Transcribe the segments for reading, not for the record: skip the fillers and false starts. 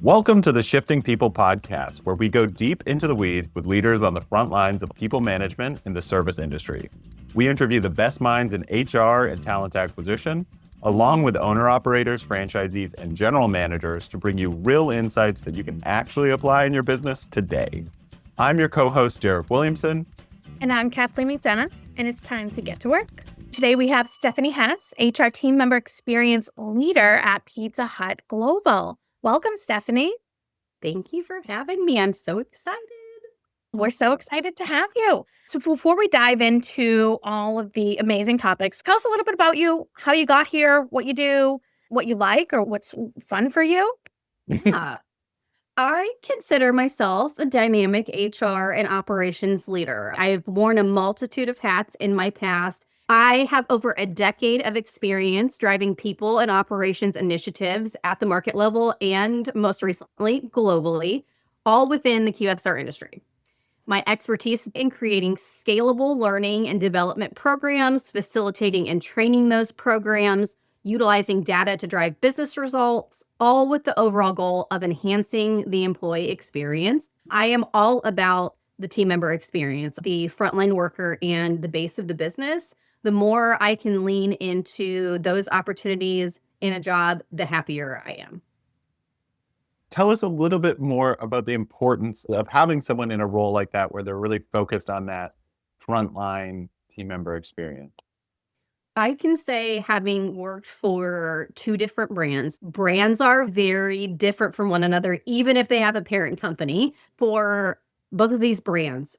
Welcome to the Shifting People podcast, where we go deep into the weeds with leaders on the front lines of people management in the service industry. We interview the best minds in HR and talent acquisition, along with owner-operators, franchisees, and general managers to bring you real insights that you can actually apply in your business today. I'm your co-host, Derek Williamson. And I'm Kathleen McDonough, and it's time to get to work. Today we have Stefanie Hess, HR Team Member Experience Leader at Pizza Hut Global. Welcome, Stefanie. Thank you for having me. I'm so excited. We're so excited to have you. So before we dive into all of the amazing topics, tell us a little bit about you, how you got here, what you do, what you like, or what's fun for you. Yeah. I consider myself a dynamic HR and operations leader. I've worn a multitude of hats in my past. I have over a decade of experience driving people and operations initiatives at the market level and most recently globally, all within the QSR industry. My expertise in creating scalable learning and development programs, facilitating and training those programs, utilizing data to drive business results, all with the overall goal of enhancing the employee experience. I am all about the team member experience, the frontline worker and the base of the business. The more I can lean into those opportunities in a job, the happier I am. Tell us a little bit more about the importance of having someone in a role like that where they're really focused on that frontline team member experience. I can say, having worked for two different brands are very different from one another, even if they have a parent company. For both of these brands,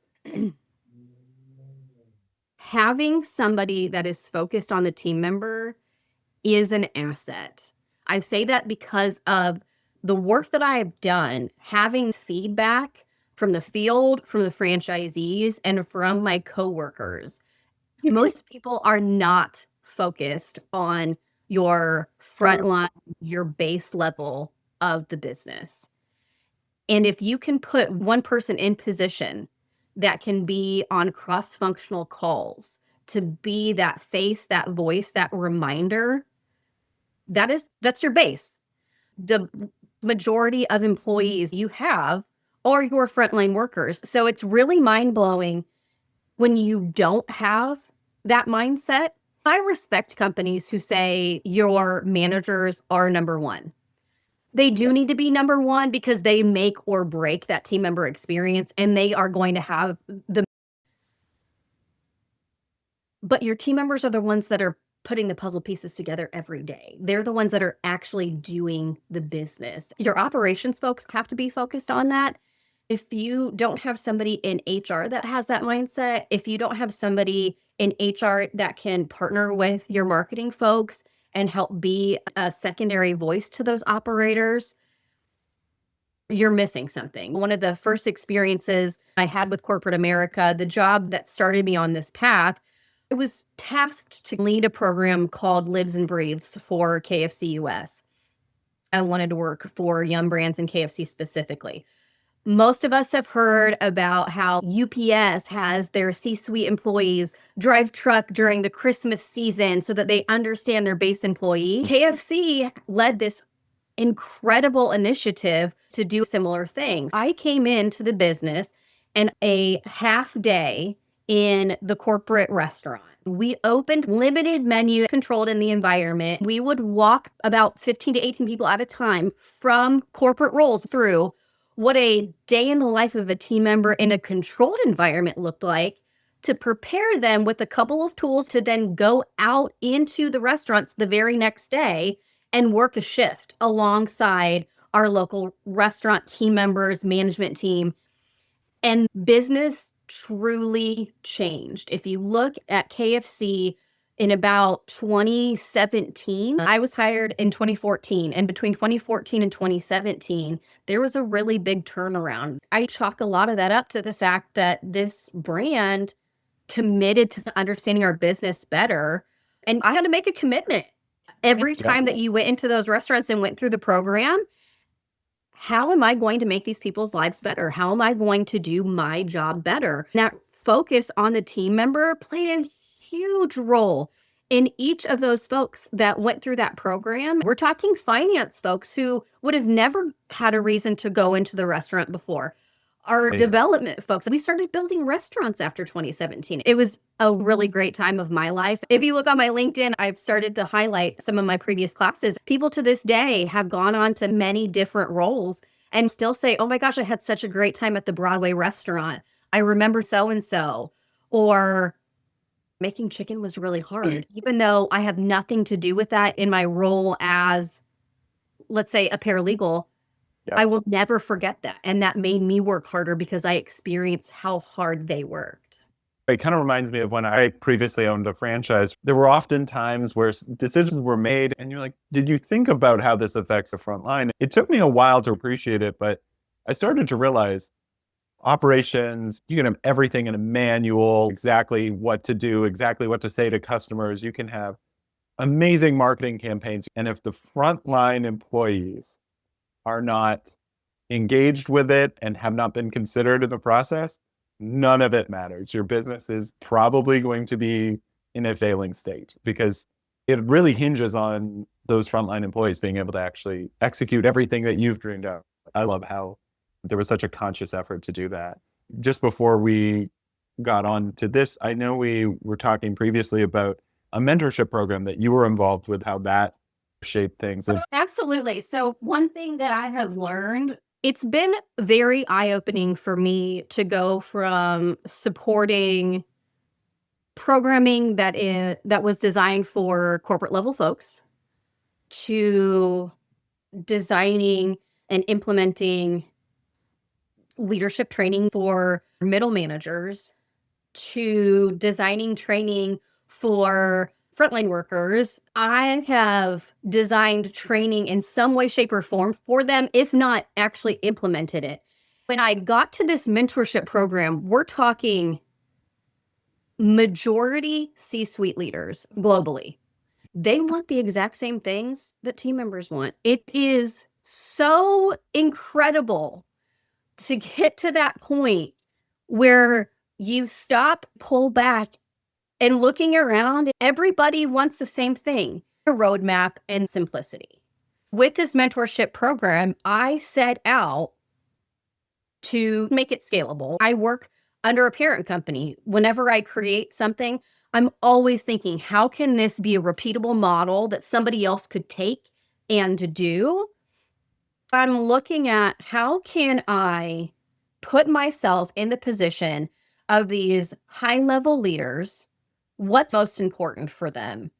having somebody that is focused on the team member is an asset. I say that because of the work that I have done, having feedback from the field, from the franchisees, and from my coworkers. Most people are not focused on your front line, your base level of the business. And if you can put one person in position that can be on cross-functional calls to be that face, that voice, that reminder, that's your base. The majority of employees you have are your frontline workers. So it's really mind-blowing when you don't have that mindset. I respect companies who say your managers are number one. They do need to be number one because they make or break that team member experience, and they are going to have but your team members are the ones that are putting the puzzle pieces together every day. They're the ones that are actually doing the business. Your operations folks have to be focused on that. If you don't have somebody in HR that has that mindset, if you don't have somebody in HR that can partner with your marketing folks and help be a secondary voice to those operators, you're missing something. One of the first experiences I had with corporate America, the job that started me on this path, I was tasked to lead a program called Lives and Breathes for KFC US. I wanted to work for Yum Brands and KFC specifically. Most of us have heard about how UPS has their C-suite employees drive truck during the Christmas season so that they understand their base employee. KFC led this incredible initiative to do a similar thing. I came into the business and a half day in the corporate restaurant. We opened limited menu controlled in the environment. We would walk about 15 to 18 people at a time from corporate roles through what a day in the life of a team member in a controlled environment looked like, to prepare them with a couple of tools to then go out into the restaurants the very next day and work a shift alongside our local restaurant team members, management team. And business truly changed. If you look at KFC in about 2017, I was hired in 2014, and between 2014 and 2017, there was a really big turnaround. I chalk a lot of that up to the fact that this brand committed to understanding our business better, and I had to make a commitment. Every time that you went into those restaurants and went through the program, how am I going to make these people's lives better? How am I going to do my job better? That focus on the team member played a huge role In each of those folks that went through that program, we're talking finance folks who would have never had a reason to go into the restaurant before. Our Amazing. development folks, we started building restaurants after 2017. It was a really great time of my life. If you look on my LinkedIn, I've started to highlight some of my previous classes. People to this day have gone on to many different roles and still say, oh my gosh, I had such a great time at the Broadway restaurant. I remember so-and-so. Or making chicken was really hard, even though I have nothing to do with that in my role as, let's say, a paralegal. Yeah. I will never forget that. And that made me work harder because I experienced how hard they worked. It kind of reminds me of when I previously owned a franchise. There were often times where decisions were made and you're like, did you think about how this affects the front line? It took me a while to appreciate it, but I started to realize operations, you can have everything in a manual, exactly what to do, exactly what to say to customers. You can have amazing marketing campaigns. And if the frontline employees are not engaged with it and have not been considered in the process, none of it matters. Your business is probably going to be in a failing state because it really hinges on those frontline employees being able to actually execute everything that you've dreamed up. I love how there was such a conscious effort to do that. Just before we got on to this, I know we were talking previously about a mentorship program that you were involved with, how that shaped things. Absolutely. So one thing that I have learned, it's been very eye-opening for me to go from supporting programming that was designed for corporate level folks to designing and implementing leadership training for middle managers to designing training for frontline workers. I have designed training in some way, shape, or form for them, if not actually implemented it. When I got to this mentorship program, we're talking majority C-suite leaders globally. They want the exact same things that team members want. It is so incredible to get to that point where you stop, pull back, and looking around, everybody wants the same thing, a roadmap and simplicity. With this mentorship program, I set out to make it scalable. I work under a parent company. Whenever I create something, I'm always thinking, how can this be a repeatable model that somebody else could take and do? I'm looking at how can I put myself in the position of these high-level leaders. What's most important for them?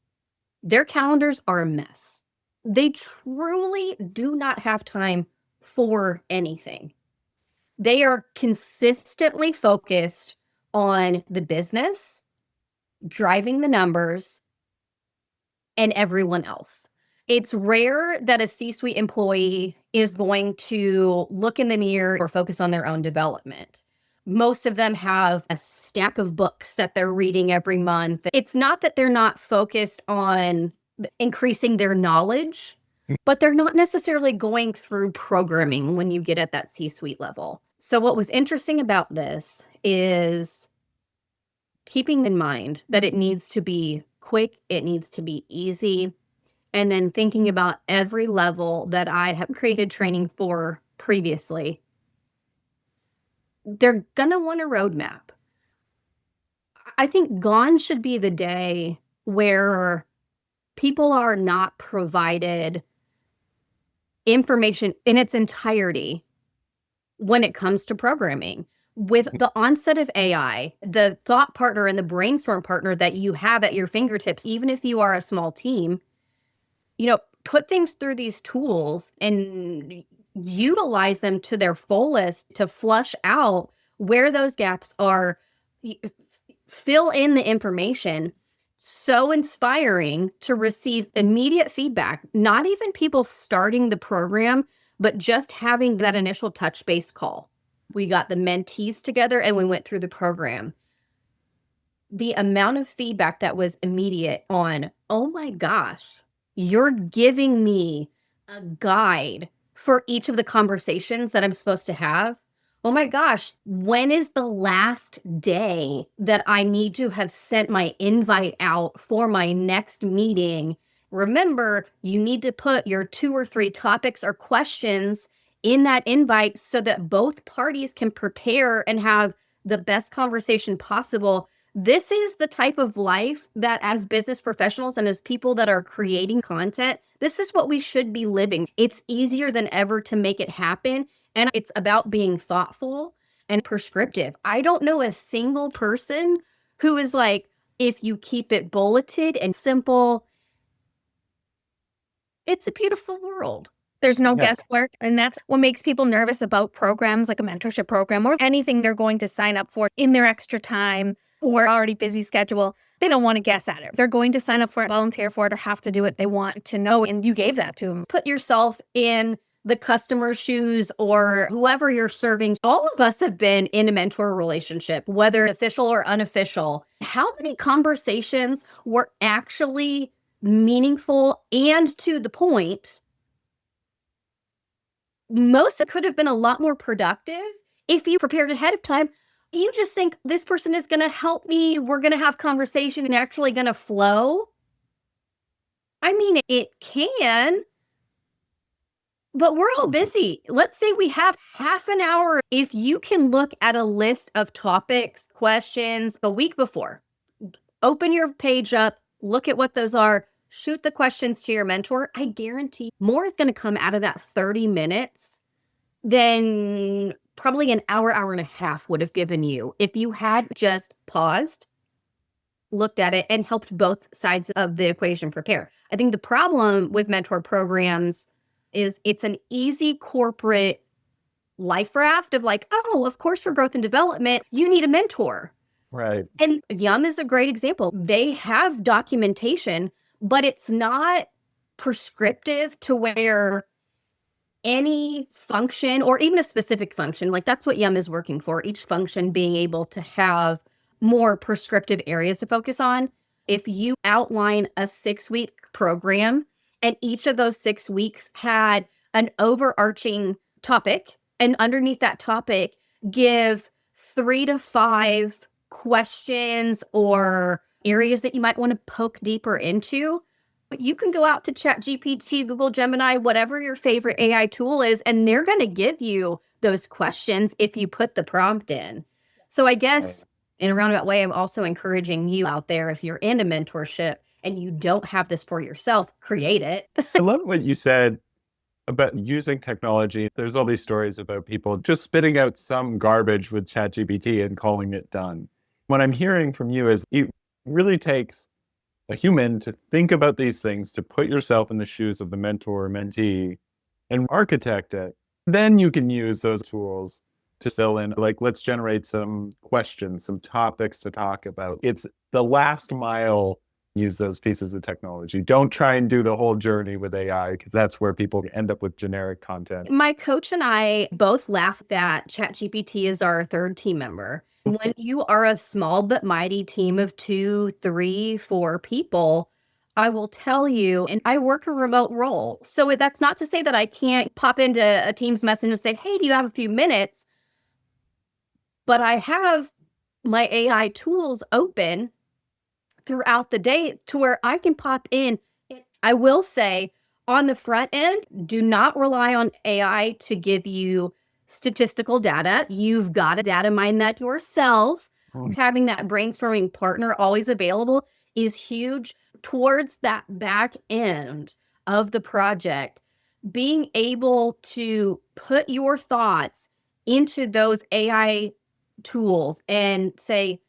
Their calendars are a mess. They truly do not have time for anything. They are consistently focused on the business, driving the numbers, and everyone else. It's rare that a C-suite employee is going to look in the mirror or focus on their own development. Most of them have a stack of books that they're reading every month. It's not that they're not focused on increasing their knowledge, but they're not necessarily going through programming when you get at that C-suite level. So what was interesting about this is keeping in mind that it needs to be quick, it needs to be easy, and then thinking about every level that I have created training for previously. They're going to want a roadmap. I think gone should be the day where people are not provided information in its entirety when it comes to programming. With the onset of AI, the thought partner and the brainstorm partner that you have at your fingertips, even if you are a small team, put things through these tools and utilize them to their fullest to flush out where those gaps are, fill in the information. So inspiring to receive immediate feedback, not even people starting the program, but just having that initial touch base call. We got the mentees together and we went through the program. The amount of feedback that was immediate on, oh my gosh, you're giving me a guide for each of the conversations that I'm supposed to have. oh my gosh, when is the last day that I need to have sent my invite out for my next meeting? Remember, you need to put your 2 or 3 topics or questions in that invite so that both parties can prepare and have the best conversation possible. This is the type of life that, as business professionals and as people that are creating content, this is what we should be living. It's easier than ever to make it happen. And it's about being thoughtful and prescriptive. I don't know a single person who is like, if you keep it bulleted and simple, it's a beautiful world. There's no Yeah. guesswork. And that's what makes people nervous about programs like a mentorship program or anything they're going to sign up for in their extra time or already busy schedule. They don't want to guess at it. They're going to sign up for it, volunteer for it, or have to do it. They want to know. And you gave that to them. Put yourself in the customer's shoes or whoever you're serving. All of us have been in a mentor relationship, whether official or unofficial. How many conversations were actually meaningful and to the point? Most could have been a lot more productive if you prepared ahead of time. You just think this person is going to help me. We're going to have conversation and actually going to flow. I mean, it can, but we're all busy. Let's say we have half an hour. If you can look at a list of topics, questions a week before, open your page up, look at what those are, shoot the questions to your mentor. I guarantee more is going to come out of that 30 minutes than probably an hour and a half would have given you if you had just paused, looked at it, and helped both sides of the equation prepare. I think the problem with mentor programs is it's an easy corporate life raft of like, oh, of course, for growth and development, you need a mentor. Right. And Yum is a great example. They have documentation, but it's not prescriptive to where any function or even a specific function, like that's what Yum is working for, each function being able to have more prescriptive areas to focus on. If you outline a 6-week program and each of those 6 weeks had an overarching topic, and underneath that topic, give 3 to 5 questions or areas that you might want to poke deeper into, you can go out to ChatGPT, Google Gemini, whatever your favorite AI tool is, and they're going to give you those questions if you put the prompt in. So I guess in a roundabout way, I'm also encouraging you out there, if you're in a mentorship and you don't have this for yourself, create it. I love what you said about using technology. There's all these stories about people just spitting out some garbage with ChatGPT and calling it done. What I'm hearing from you is it really takes a human to think about these things, to put yourself in the shoes of the mentor or mentee and architect it. Then you can use those tools to fill in, like, let's generate some questions, some topics to talk about. It's the last mile. Use those pieces of technology. Don't try and do the whole journey with AI, because that's where people end up with generic content. My coach and I both laugh that ChatGPT is our third team member. When you are a small but mighty team of 2, 3, 4 people, I will tell you, and I work a remote role. So that's not to say that I can't pop into a Teams message and say, hey, do you have a few minutes? But I have my AI tools open throughout the day to where I can pop in. I will say on the front end, do not rely on AI to give you statistical data. You've got to data mine that yourself. Having that brainstorming partner always available is huge towards that back end of the project. Being able to put your thoughts into those AI tools and say,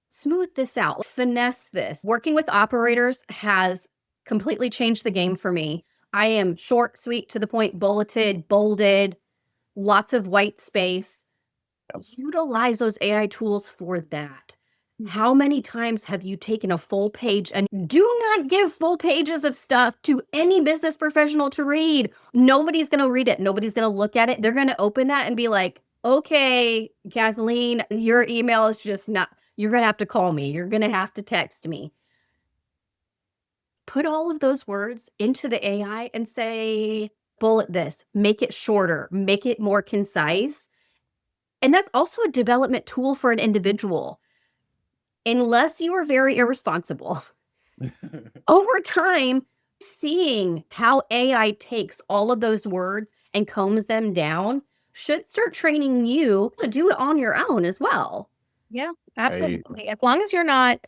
smooth this out, finesse this. Working with operators has completely changed the game for me. I am short, sweet, to the point, bulleted, bolded, lots of white space. Utilize those AI tools for that. How many times have you taken a full page, and do not give full pages of stuff to any business professional to read? Nobody's going to read it. Nobody's going to look at it. They're going to open that and be like, okay, Kathleen, your email is just not, you're going to have to call me. You're going to have to text me. Put all of those words into the AI and say, bullet this, make it shorter, make it more concise, And that's also a development tool for an individual. Unless you are very irresponsible, over time, seeing how AI takes all of those words and combs them down should start training you to do it on your own as well. Yeah, absolutely. As long as you're not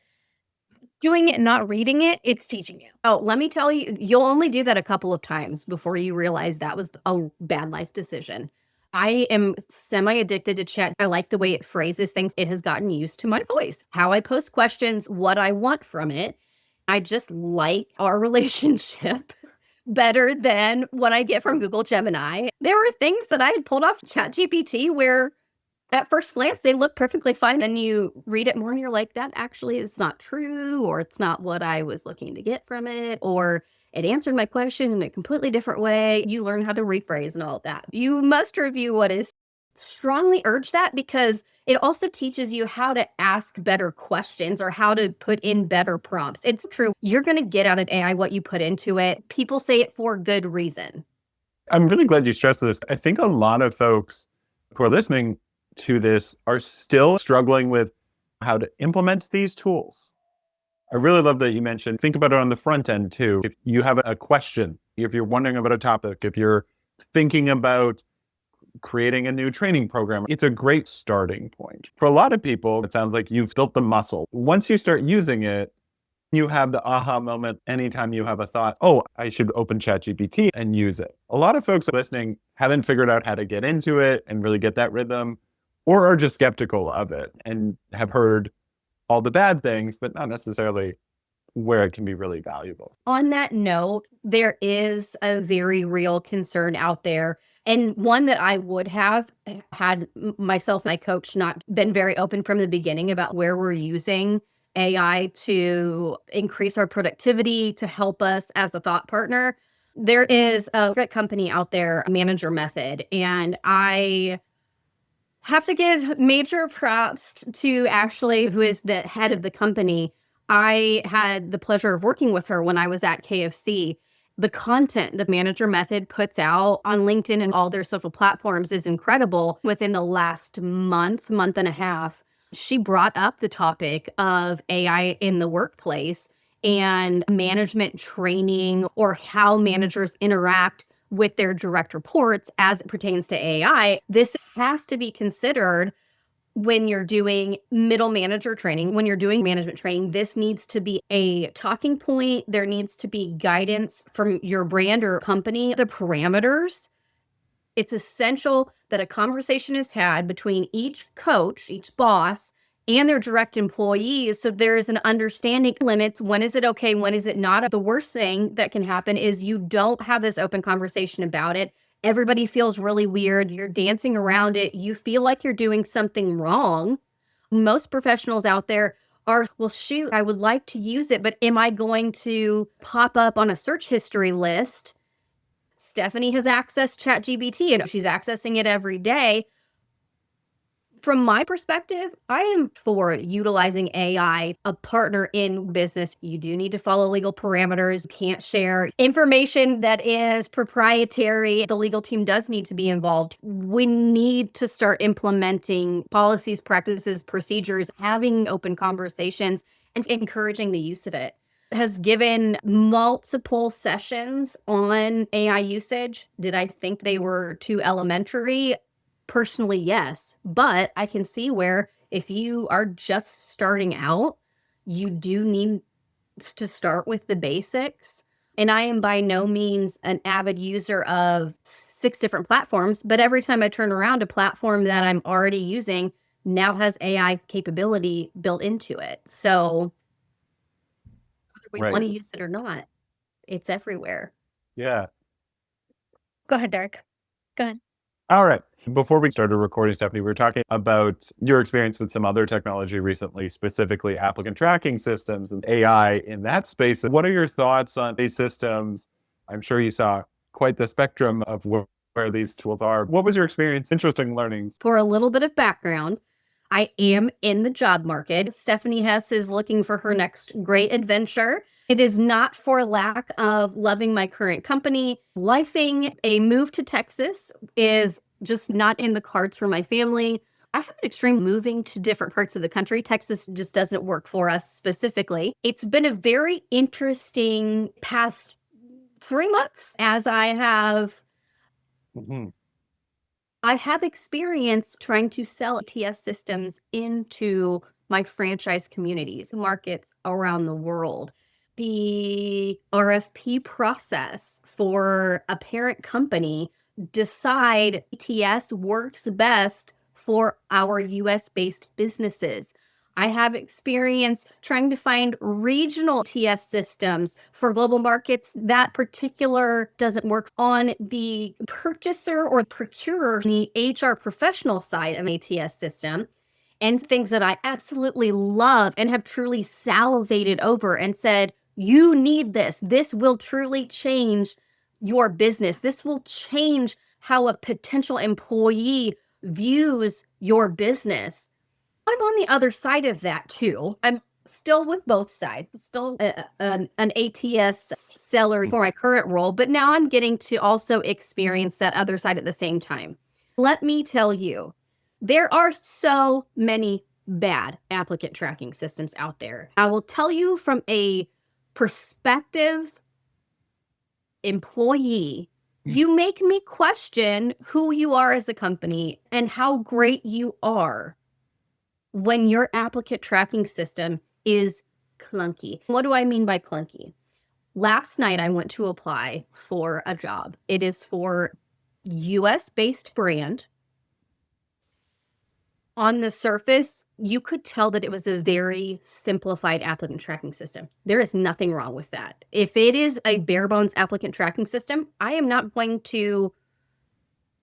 doing it and not reading it, it's teaching you. Oh, let me tell you, you'll only do that a couple of times before you realize that was a bad life decision. I am semi-addicted to chat. I like the way it phrases things. It has gotten used to my voice, how I post questions, what I want from it. I just like our relationship better than what I get from Google Gemini. There were things that I had pulled off ChatGPT where at first glance, they look perfectly fine. And you read it more and you're like, that actually is not true, or it's not what I was looking to get from it, or it answered my question in a completely different way. You learn how to rephrase and all of that. You must review what is. Strongly urge that because it also teaches you how to ask better questions or how to put in better prompts. It's true. You're going to get out of AI what you put into it. People say it for good reason. I'm really glad you stressed this. I think a lot of folks who are listening to this are still struggling with how to implement these tools. I really love that you mentioned, think about it on the front end too. If you have a question, if you're wondering about a topic, if you're thinking about creating a new training program, it's a great starting point. For a lot of people, it sounds like you've built the muscle. Once you start using it, you have the aha moment anytime you have a thought, oh, I should open ChatGPT and use it. A lot of folks listening haven't figured out how to get into it and really get that rhythm, or are just skeptical of it and have heard all the bad things, but not necessarily where it can be really valuable. On that note, there is a very real concern out there, and one that I would have had myself and my coach not been very open from the beginning about where we're using AI to increase our productivity, to help us as a thought partner. There is a great company out there, Manager Method, and I have to give major props to Ashley, who is the head of the company. I had the pleasure of working with her when I was at KFC. The content the Manager Method puts out on LinkedIn and all their social platforms is incredible. Within the last month and a half, she brought up the topic of AI in the workplace and management training, or how managers interact with their direct reports as it pertains to AI. This has to be considered when you're doing middle manager training, when you're doing management training. This needs to be a talking point. There needs to be guidance from your brand or company, the parameters. It's essential that a conversation is had between each coach, each boss, and their direct employees, so there is an understanding limits. When is it okay? When is it not? The worst thing that can happen is you don't have this open conversation about it. Everybody feels really weird. You're dancing around it. You feel like you're doing something wrong. Most professionals out there are, well, shoot, I would like to use it, but am I going to pop up on a search history list? Stefanie has accessed ChatGPT and she's accessing it every day. From my perspective, I am for utilizing AI, a partner in business. You do need to follow legal parameters. You can't share information that is proprietary. The legal team does need to be involved. We need to start implementing policies, practices, procedures, having open conversations, and encouraging the use of it. Has given multiple sessions on AI usage. Did I think they were too elementary? Personally, yes, but I can see where if you are just starting out, you do need to start with the basics. And I am by no means an avid user of 6 different platforms, but every time I turn around, a platform that I'm already using now has AI capability built into it. So whether we want to use it or not, it's everywhere. Yeah. Go ahead, Derek. Go ahead. All right. Before we started recording, Stefanie, we were talking about your experience with some other technology recently, specifically applicant tracking systems and AI in that space. What are your thoughts on these systems? I'm sure you saw quite the spectrum of where these tools are. What was your experience? Interesting learnings. For a little bit of background, I am in the job market. Stefanie Hess is looking for her next great adventure. It is not for lack of loving my current company. Lifing a move to Texas is just not in the cards for my family. I have an extreme moving to different parts of the country. Texas just doesn't work for us specifically. It's been a very interesting past 3 months as I have experience trying to sell ATS systems into my franchise communities, markets around the world. The RFP process for a parent company decide ATS works best for our US-based businesses. I have experience trying to find regional TS systems for global markets. That particular doesn't work on the purchaser or procurer, the HR professional side of an ATS system. And things that I absolutely love and have truly salivated over and said, you need this. This will truly change your business. This will change how a potential employee views your business. I'm on the other side of that too. I'm still with both sides, still an ATS seller for my current role, but now I'm getting to also experience that other side at the same time. Let me tell you, there are so many bad applicant tracking systems out there. I will tell you from a prospective employee, you make me question who you are as a company and how great you are when your applicant tracking system is clunky. What do I mean by clunky? Last night, I went to apply for a job. It is for US-based brand. On the surface, you could tell that it was a very simplified applicant tracking system. There is nothing wrong with that. If it is a bare bones applicant tracking system, I am not going to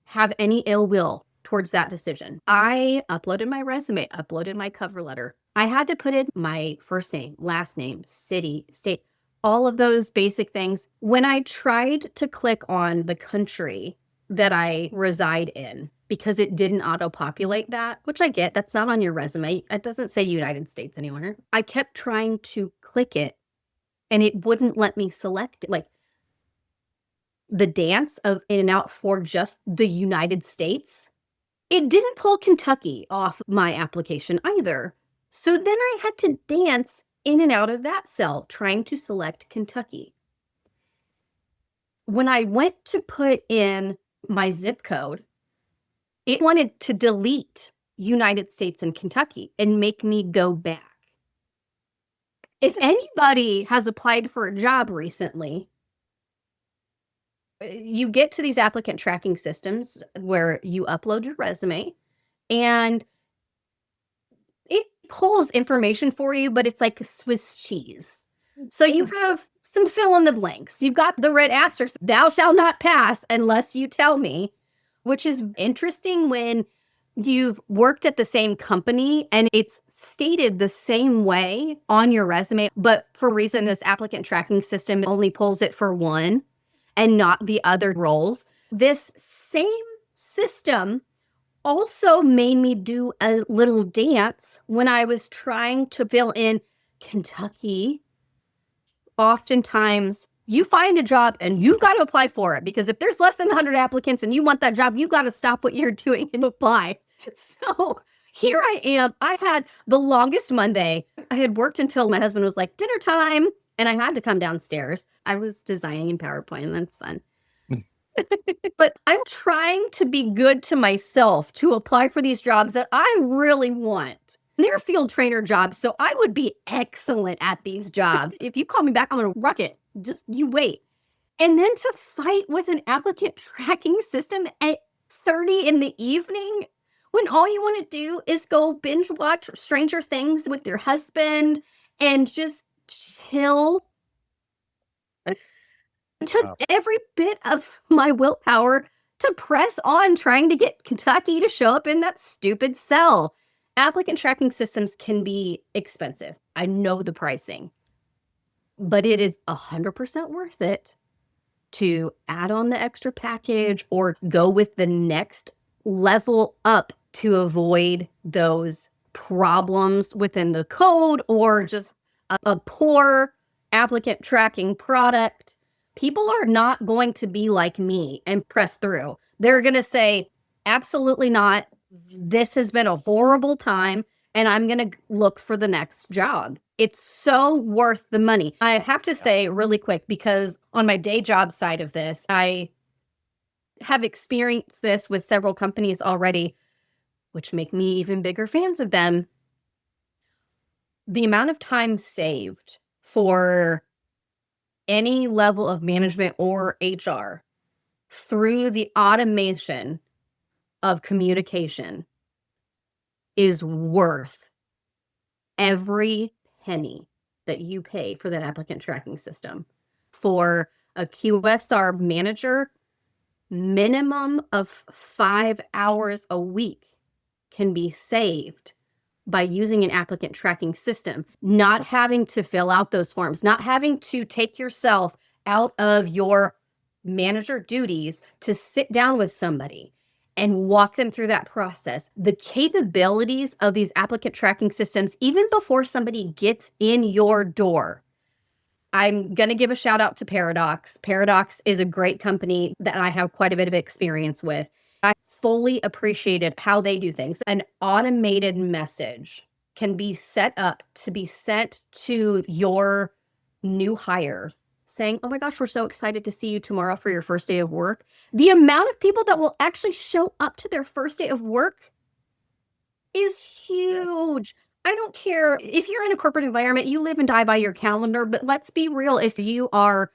have any ill will towards that decision. I uploaded my resume, uploaded my cover letter. I had to put in my first name, last name, city, state, all of those basic things. When I tried to click on the country that I reside in, because it didn't auto-populate that, which I get, that's not on your resume. It doesn't say United States anywhere. I kept trying to click it and it wouldn't let me select it. Like the dance of in and out for just the United States. It didn't pull Kentucky off my application either. So then I had to dance in and out of that cell trying to select Kentucky. When I went to put in my zip code, it wanted to delete United States and Kentucky and make me go back. If anybody has applied for a job recently, you get to these applicant tracking systems where you upload your resume and it pulls information for you, but it's like a Swiss cheese. So you have some fill in the blanks. You've got the red asterisk, thou shalt not pass unless you tell me, which is interesting when you've worked at the same company and it's stated the same way on your resume, but for reason this applicant tracking system only pulls it for one and not the other roles. This same system also made me do a little dance when I was trying to fill in Kentucky. Oftentimes, you find a job and you've got to apply for it because if there's less than 100 applicants and you want that job, you've got to stop what you're doing and apply. So here I am. I had the longest Monday. I had worked until my husband was like, dinner time. And I had to come downstairs. I was designing in PowerPoint, and that's fun. But I'm trying to be good to myself to apply for these jobs that I really want. They're field trainer jobs, so I would be excellent at these jobs. If you call me back, I'm going to rock it. Just you wait. And then to fight with an applicant tracking system at 30 in the evening when all you want to do is go binge watch Stranger Things with your husband and just chill. It took every bit of my willpower to press on trying to get Kentucky to show up in that stupid cell. Applicant tracking systems can be expensive. I know the pricing, but it is 100% worth it to add on the extra package or go with the next level up to avoid those problems within the code or just a poor applicant tracking product. People are not going to be like me and press through. They're going to say, absolutely not. this has been a horrible time and I'm going to look for the next job. It's so worth the money. I have to say really quick, because on my day job side of this, I have experienced this with several companies already, which make me even bigger fans of them. The amount of time saved for any level of management or HR through the automation of communication is worth every penny that you pay for that applicant tracking system. For a QSR manager, minimum of 5 hours a week can be saved by using an applicant tracking system, not having to fill out those forms, not having to take yourself out of your manager duties to sit down with somebody and walk them through that process. The capabilities of these applicant tracking systems, even before somebody gets in your door. I'm going to give a shout out to Paradox. Paradox is a great company that I have quite a bit of experience with. I fully appreciated how they do things. An automated message can be set up to be sent to your new hire saying, oh my gosh, we're so excited to see you tomorrow for your first day of work. The amount of people that will actually show up to their first day of work is huge. I don't care if you're in a corporate environment, you live and die by your calendar, but let's be real. If you are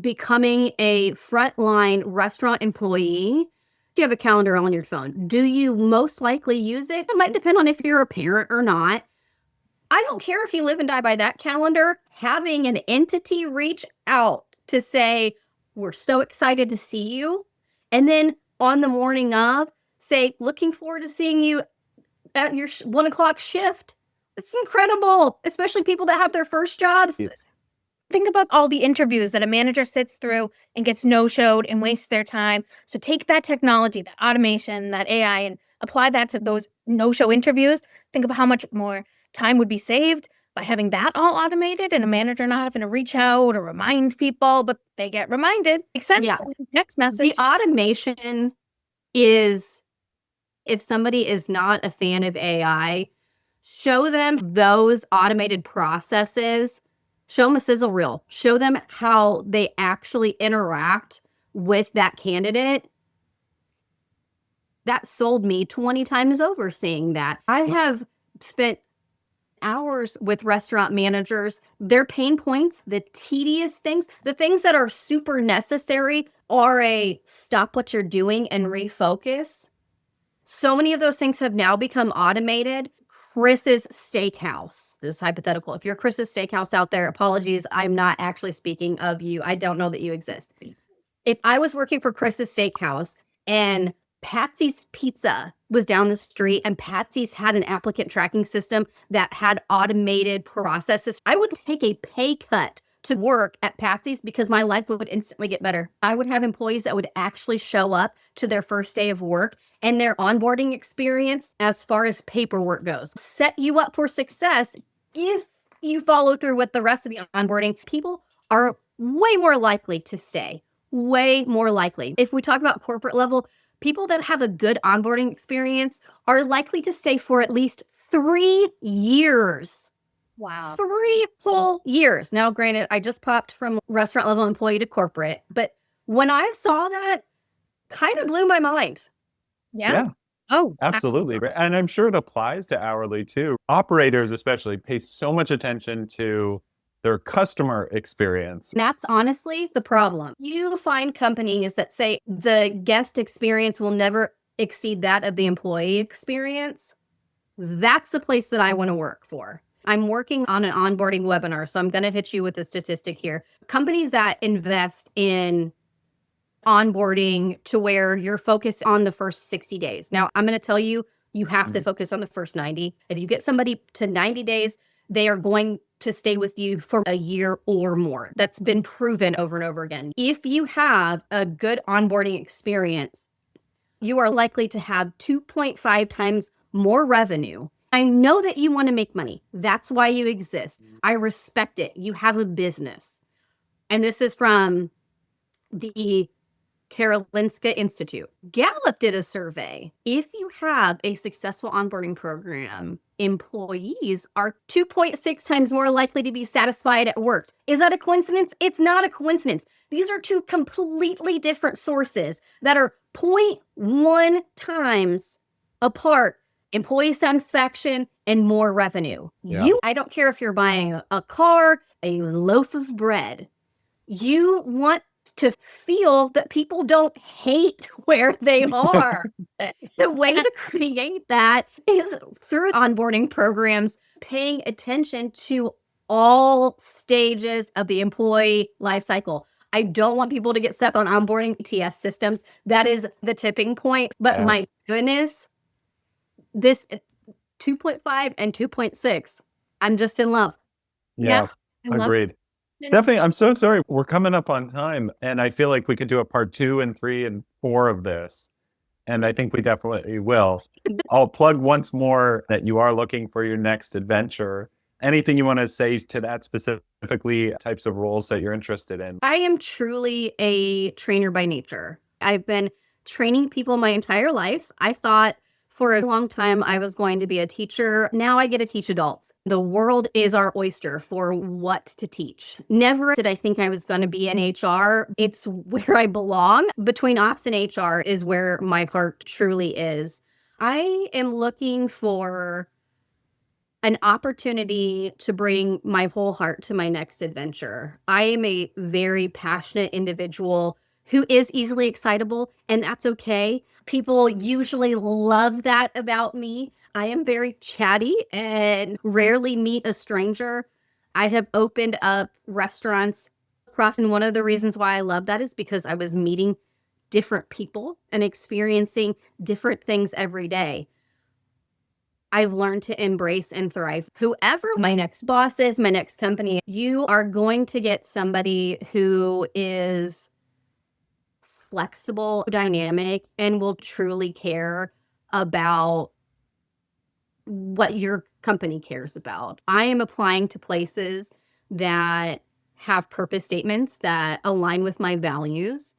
becoming a frontline restaurant employee, do you have a calendar on your phone? Do you most likely use it? It might depend on if you're a parent or not. I don't care if you live and die by that calendar. Having an entity reach out to say, we're so excited to see you. And then on the morning of, say, looking forward to seeing you at your 1 o'clock shift. It's incredible, especially people that have their first jobs. Yes. Think about all the interviews that a manager sits through and gets no-showed and wastes their time. So take that technology, that automation, that AI, and apply that to those no-show interviews. Think of how much more time would be saved by having that all automated and a manager not having to reach out or remind people, but they get reminded. Makes sense. Yeah. Next message. The automation is, if somebody is not a fan of AI, show them those automated processes. Show them a sizzle reel. Show them how they actually interact with that candidate. That sold me 20 times over seeing that. I have spent hours with restaurant managers. Their pain points, the tedious things, the things that are super necessary are a stop what you're doing and refocus. So many of those things have now become automated. Chris's Steakhouse, this is hypothetical. If you're Chris's Steakhouse out there, apologies, I'm not actually speaking of you. I don't know that you exist. If I was working for Chris's Steakhouse and Patsy's Pizza was down the street and Patsy's had an applicant tracking system that had automated processes, I would take a pay cut to work at Patsy's because my life would instantly get better. I would have employees that would actually show up to their first day of work, and their onboarding experience as far as paperwork goes set you up for success if you follow through with the rest of the onboarding. People are way more likely to stay, way more likely. If we talk about corporate level, people that have a good onboarding experience are likely to stay for at least 3 years. Wow. 3 full years. Now, granted, I just popped from restaurant level employee to corporate, but when I saw that, kind of blew my mind. Yeah. Oh, Absolutely. And I'm sure it applies to hourly too. Operators especially pay so much attention to their customer experience. That's honestly the problem. You find companies that say the guest experience will never exceed that of the employee experience. That's the place that I want to work for. I'm working on an onboarding webinar, so I'm going to hit you with a statistic here. Companies that invest in onboarding to where you're focused on the first 60 days. Now, I'm going to tell you, you have to focus on the first 90. If you get somebody to 90 days, they are going to stay with you for a year or more. That's been proven over and over again. If you have a good onboarding experience, you are likely to have 2.5 times more revenue. I know that you want to make money. That's why you exist. I respect it. You have a business. And this is from the Karolinska Institute. Gallup did a survey. If you have a successful onboarding program, employees are 2.6 times more likely to be satisfied at work. Is that a coincidence? It's not a coincidence. These are two completely different sources that are 0.1 times apart. Employee satisfaction and more revenue. Yeah. I don't care if you're buying a car, a loaf of bread. You want to feel that people don't hate where they are. The way to create that is through onboarding programs, paying attention to all stages of the employee life cycle. I don't want people to get stuck on onboarding TS systems. That is the tipping point. But Yes. my goodness, this 2.5 and 2.6, I'm just in love. Yeah, I love agreed. it. Stephanie, I'm so sorry. We're coming up on time, and I feel like we could do a part 2 and 3 and 4 of this. And I think we definitely will. I'll plug once more that you are looking for your next adventure. Anything you want to say to that specifically, types of roles that you're interested in? I am truly a trainer by nature. I've been training people my entire life. I thought for a long time I was going to be a teacher. Now I get to teach adults. The world is our oyster for what to teach. Never did I think I was going to be in HR. It's where I belong. Between ops and HR is where my heart truly is. I am looking for an opportunity to bring my whole heart to my next adventure. I am a very passionate individual who is easily excitable, and that's okay. People usually love that about me. I am very chatty and rarely meet a stranger. I have opened up restaurants across, and one of the reasons why I love that is because I was meeting different people and experiencing different things every day. I've learned to embrace and thrive. Whoever my next boss is, my next company, you are going to get somebody who is flexible, dynamic, and will truly care about what your company cares about. I am applying to places that have purpose statements that align with my values.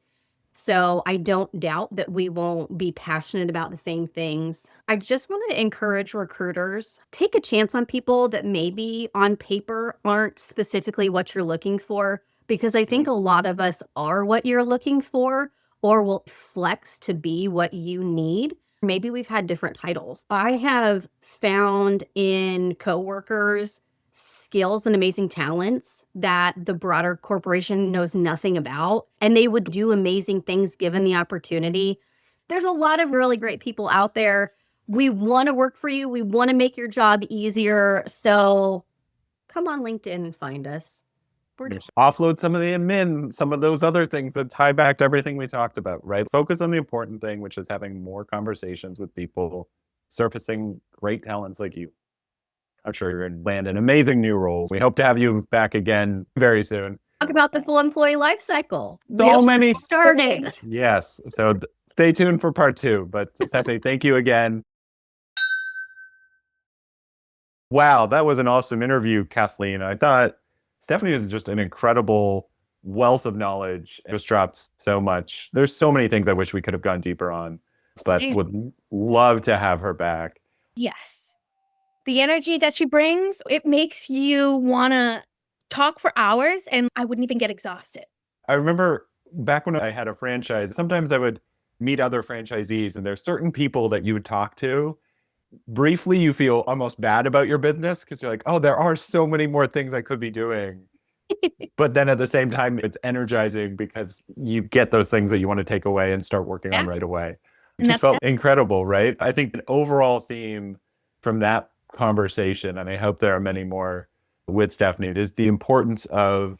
So I don't doubt that we won't be passionate about the same things. I just want to encourage recruiters, take a chance on people that maybe on paper aren't specifically what you're looking for, because I think a lot of us are what you're looking for or will flex to be what you need. Maybe we've had different titles. I have found in coworkers skills and amazing talents that the broader corporation knows nothing about, and they would do amazing things given the opportunity. There's a lot of really great people out there. We want to work for you. We want to make your job easier. So come on LinkedIn and find us. We're just Offload some of the admin, some of those other things that tie back to everything we talked about, right? Focus on the important thing, which is having more conversations with people, surfacing great talents like you. I'm sure you're going to land in amazing new roles. We hope to have you back again very soon. talk about the full employee life cycle. So many starting. Yes. So stay tuned for part 2. But Stephanie, thank you again. Wow, that was an awesome interview, Kathleen. I thought Stephanie is just an incredible wealth of knowledge. Just dropped so much. There's so many things I wish we could have gone deeper on, but would love to have her back. Yes. The energy that she brings, it makes you want to talk for hours, and I wouldn't even get exhausted. I remember back when I had a franchise, sometimes I would meet other franchisees, and there's certain people that you would talk to. Briefly, you feel almost bad about your business because you're like, oh, there are so many more things I could be doing. But then at the same time, it's energizing because you get those things that you want to take away and start working on right away. It just felt incredible, right? I think the overall theme from that conversation, and I hope there are many more with Stefanie, is the importance of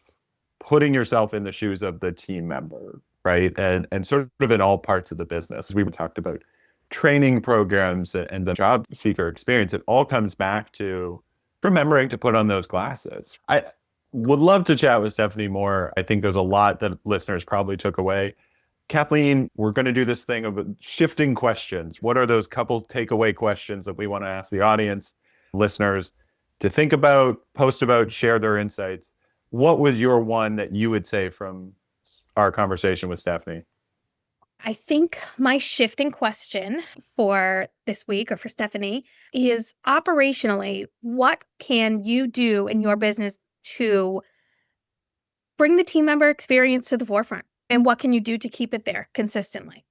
putting yourself in the shoes of the team member, right? And sort of in all parts of the business. We talked about training programs and the job seeker experience. It all comes back to remembering to put on those glasses. I would love to chat with Stefanie more. I think there's a lot that listeners probably took away. Kathleen, we're going to do this thing of shifting questions. What are those couple takeaway questions that we want to ask the audience, listeners, to think about, post about, share their insights? What was your one that you would say from our conversation with Stefanie? I think my shifting question for this week or for Stefanie is operationally, what can you do in your business to bring the team member experience to the forefront? And what can you do to keep it there consistently?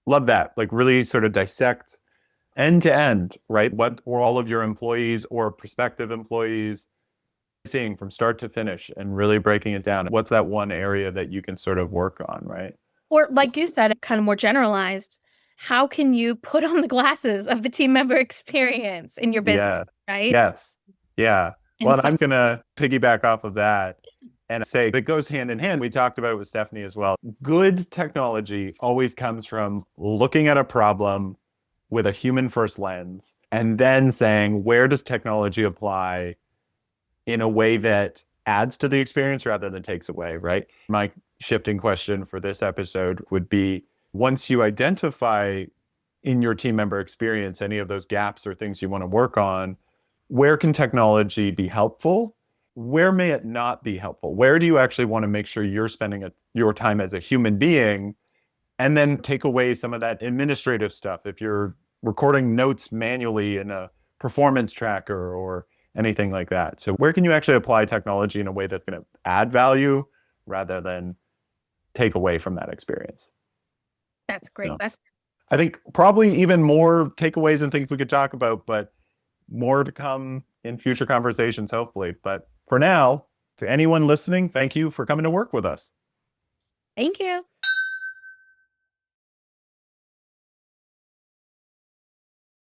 Love that. Like really sort of dissect end to end, right? What were all of your employees or prospective employees seeing from start to finish and really breaking it down? What's that one area that you can sort of work on, right? Or like you said, kind of more generalized, how can you put on the glasses of the team member experience in your business, Yeah. right? Yes. Yeah. And Well, so, I'm going to piggyback off of that and say it goes hand in hand. We talked about it with Stefanie as well. Good technology always comes from looking at a problem with a human first lens and then saying, where does technology apply in a way that adds to the experience rather than takes away, right? My shifting question for this episode would be, once you identify in your team member experience any of those gaps or things you want to work on, where can technology be helpful? Where may it not be helpful? Where do you actually want to make sure you're spending your time as a human being? And then take away some of that administrative stuff. If you're recording notes manually in a performance tracker or anything like that. So where can you actually apply technology in a way that's going to add value rather than take away from that experience? that's a great question. I think probably even more takeaways and things we could talk about, but more to come in future conversations, hopefully. But for now, to anyone listening, thank you for coming to work with us. Thank you.